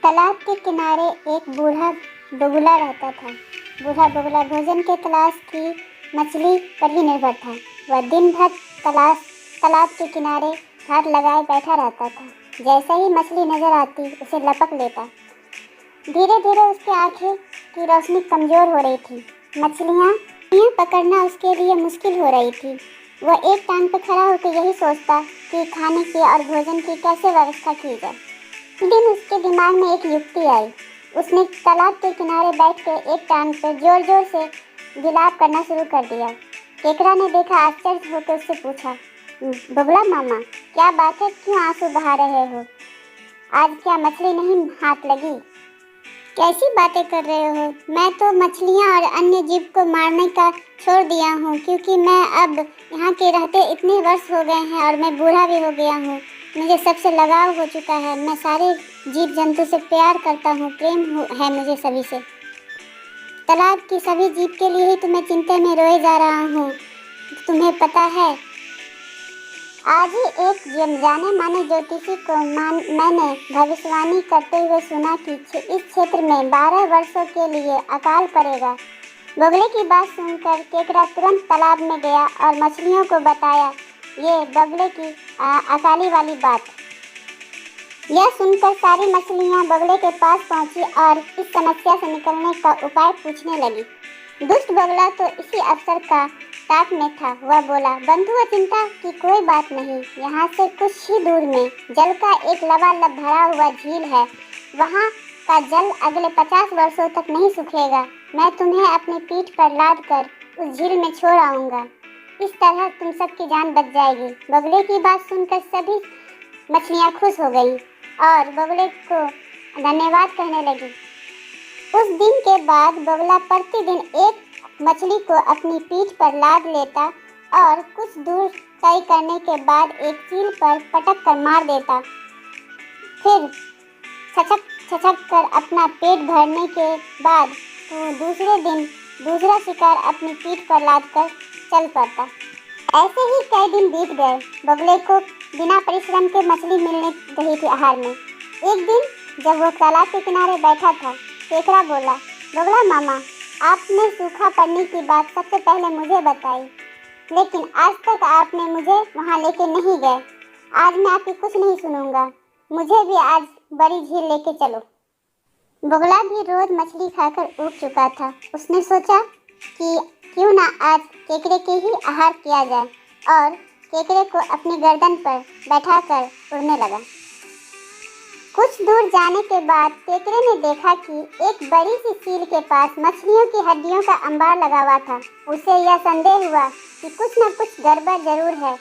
तालाब के किनारे एक बूढ़ा बगुला रहता था। बूढ़ा बगुला भोजन के तलाश की मछली पर ही निर्भर था। वह दिन भर तालाब के किनारे घाट लगाए बैठा रहता था। जैसे ही मछली नजर आती उसे लपक लेता। धीरे धीरे उसकी आंखें की रोशनी कमजोर हो रही थी। मछलियाँ पकड़ना उसके लिए मुश्किल हो रही थी। वह एक टांग पर खड़ा होकर यही सोचता कि खाने की और भोजन की कैसे व्यवस्था की जाए। एक दिन उसके दिमाग में एक युक्ति आई। उसने तालाब के किनारे बैठकर एक टांग पर जोर जोर से गिलाप करना शुरू कर दिया। केकड़ा ने देखा, आश्चर्य होकर उससे पूछा, बगुला मामा, क्या बात है, क्यों आंसू बहा रहे हो? आज क्या मछली नहीं हाथ लगी? कैसी बातें कर रहे हो? मैं तो मछलियाँ और अन्य जीव को मारने का छोड़ दिया हूँ, क्योंकि मैं अब यहाँ के रहते इतने वर्ष हो गए हैं और मैं बूढ़ा भी हो गया हूँ। मुझे सबसे लगाव हो चुका है। मैं सारे जीव जंतु से प्यार करता हूँ, है मुझे सभी से। तालाब की सभी जीव के लिए ही तो मैं चिंता में रोए जा रहा हूँ। तुम्हें पता है, आज ही एक जाने माने ज्योतिषी को मैंने भविष्यवाणी करते हुए सुना कि इस क्षेत्र में 12 वर्षों के लिए अकाल पड़ेगा। बगुले की बात सुनकर केकड़ा तुरंत तालाब में गया और मछलियों को बताया ये बगुले की अकाली वाली बात। यह सुनकर सारी मछलियां बगुले के पास पहुंची और इस समस्या से निकलने का उपाय पूछने लगी। दुष्ट बगुला तो इसी अवसर का ताक में था। वह बोला, बंधुओं, चिंता की कोई बात नहीं। यहाँ से कुछ ही दूर में जल का एक लबालब भरा हुआ झील है। वहाँ का जल अगले 50 वर्षों तक नहीं सूखेगा। मैं तुम्हें अपनी पीठ पर लाद कर उस झील में छोड़ आऊँगा। इस तरह तुम सबकी जान बच जाएगी। बगुले की बात सुनकर सभी मछलियाँ खुश हो गई और बगुले को धन्यवाद कहने लगी। उस दिन के बाद बगुला प्रतिदिन एक मछली को अपनी पीठ पर लाद लेता और कुछ दूर तय करने के बाद एक चील पर पटक कर मार देता। फिर छचक कर अपना पेट भरने के बाद दूसरे दिन दूसरा शिकार अपनी पीठ पर लाद कर चल पड़ता। ऐसे ही कई दिन बीत गए। बगुले को बिना परिश्रम के मछली मिलने रही थी आहार में। एक दिन जब वो तालाब के किनारे बैठा था, केकड़ा बोला, बगुला मामा, आपने सूखा पड़ने की बात सबसे पहले मुझे बताई, लेकिन आज तक आपने मुझे वहाँ लेके नहीं गए। आज मैं आपकी कुछ नहीं सुनूंगा। मुझे भी आज बड़ी झील लेके चलो। बगुला भी रोज मछली खाकर ऊब चुका था। उसने सोचा कि क्यों ना आज केकड़े के ही आहार किया जाए और केकड़े को अपनी गर्दन पर बैठाकर उड़ने लगा। कुछ दूर जाने के बाद केकड़े ने देखा कि एक बड़ी सी सील के पास मछलियों की हड्डियों का अंबार लगा हुआ था। उसे यह संदेह हुआ कि कुछ न कुछ गड़बड़ जरूर है।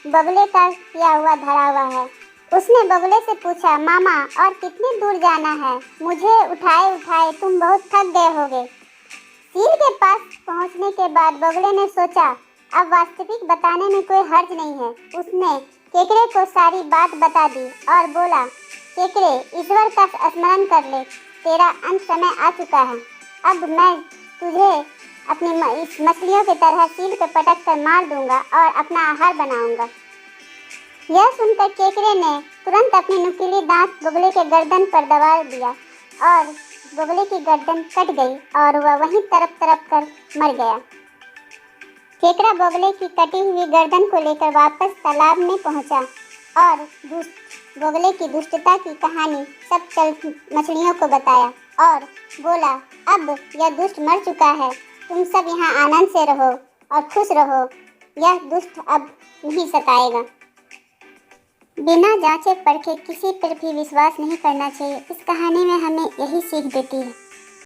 बगुले का किया हुआ धरा हुआ है। उसने बगुले से पूछा, मामा, और कितनी दूर जाना है? मुझे उठाए उठाए तुम बहुत थक गए होगे। सील के पास पहुंचने के बाद बगुले ने सोचा, अब वास्तविक बताने में कोई हर्ज नहीं है। उसने केकड़े को सारी बात बता दी और बोला, केकड़े, ईश्वर का स्मरण कर ले, तेरा अंत समय आ चुका है। अब मैं तुझे अपनी मछलियों की तरह सील पे पटक कर मार दूंगा और अपना आहार बनाऊंगा। यह सुनकर केकड़े ने तुरंत अपनी नुकीली दांत बगुले के गर्दन पर दबा दिया और बगुले की गर्दन कट गई और वह वहीं तड़प कर मर गया। केकड़ा बगुले की कटी हुई गर्दन को लेकर वापस तालाब में पहुंचा और बगुले की दुष्टता की कहानी सब मछलियों को बताया और बोला, अब यह दुष्ट मर चुका है। तुम सब यहाँ आनंद से रहो और खुश रहो। यह दुष्ट अब नहीं सताएगा। बिना जांचे परखे किसी पर भी विश्वास नहीं करना चाहिए। इस कहानी में हमें यही सीख देती है।